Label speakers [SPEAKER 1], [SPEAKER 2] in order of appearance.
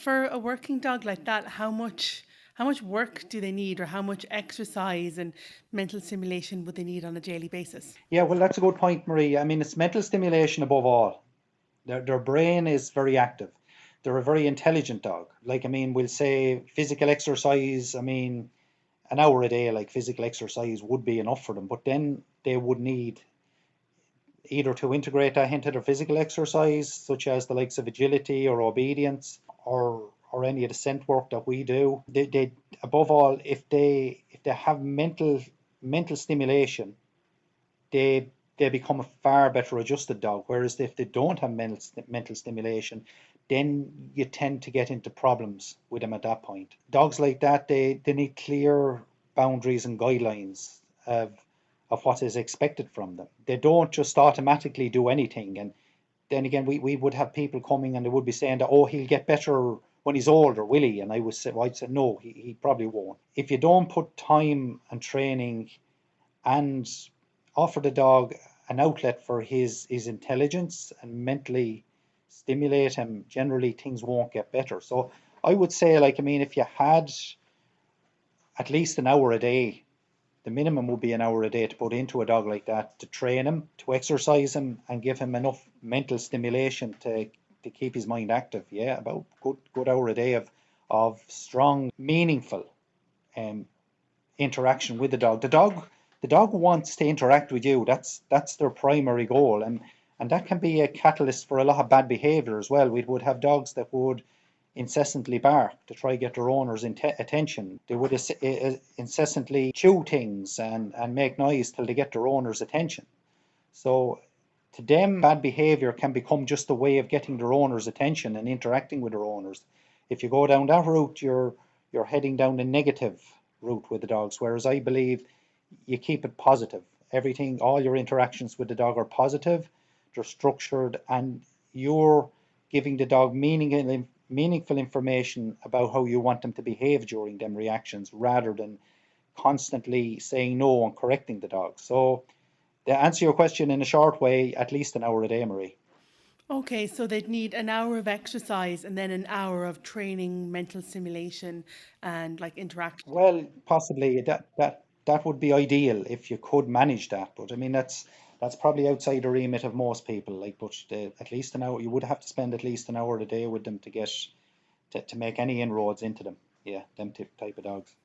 [SPEAKER 1] For a working dog like that, how much work do they need, or how much exercise and mental stimulation would they need on a daily basis?
[SPEAKER 2] Yeah, well, that's a good point, Marie. I mean, it's mental stimulation above all. Their brain is very active. They're a very intelligent dog. Like, I mean, we'll say physical exercise, I mean, an hour a day, like physical exercise would be enough for them, but then they would need either to integrate that into their physical exercise, such as the likes of agility or obedience, or any of the scent work that we do. They above all, if they have mental stimulation, they become a far better adjusted dog. Whereas if they don't have mental stimulation, then you tend to get into problems with them at that point. Dogs like that, they need clear boundaries and guidelines of what is expected from them. They don't just automatically do anything. And then again, we would have people coming and they would be saying that, oh, he'll get better when he's older, will he? And I would say, well, I'd say, no, he probably won't. If you don't put time and training and offer the dog an outlet for his intelligence and mentally stimulate him, generally things won't get better. So I would say, like, I mean, if you had at least an hour a day, the minimum would be an hour a day to put into a dog like that to train him, to exercise him, and give him enough mental stimulation to keep his mind active. Yeah, about good hour a day of strong, meaningful um, interaction with the dog. The dog wants to interact with you. That's their primary goal, and that can be a catalyst for a lot of bad behavior as well. We would have dogs that would incessantly bark to try get their owner's attention. They would incessantly chew things and make noise till they get their owner's attention. So to them, bad behavior can become just a way of getting their owner's attention and interacting with their owners. If you go down that route, you're heading down the negative route with the dogs. Whereas I believe you keep it positive. Everything, all your interactions with the dog are positive, they're structured, and you're giving the dog meaningful information about how you want them to behave during them reactions, rather than constantly saying no and correcting the dog. So to answer your question in a short way, at least an hour a day, Marie.
[SPEAKER 1] Okay, so they'd need an hour of exercise and then an hour of training, mental stimulation, and like interaction.
[SPEAKER 2] Well, possibly that would be ideal if you could manage that. But I mean, that's probably outside the remit of most people. Like, but at least an hour, you would have to spend at least an hour a day with them to get to make any inroads into them. Yeah, them type of dogs.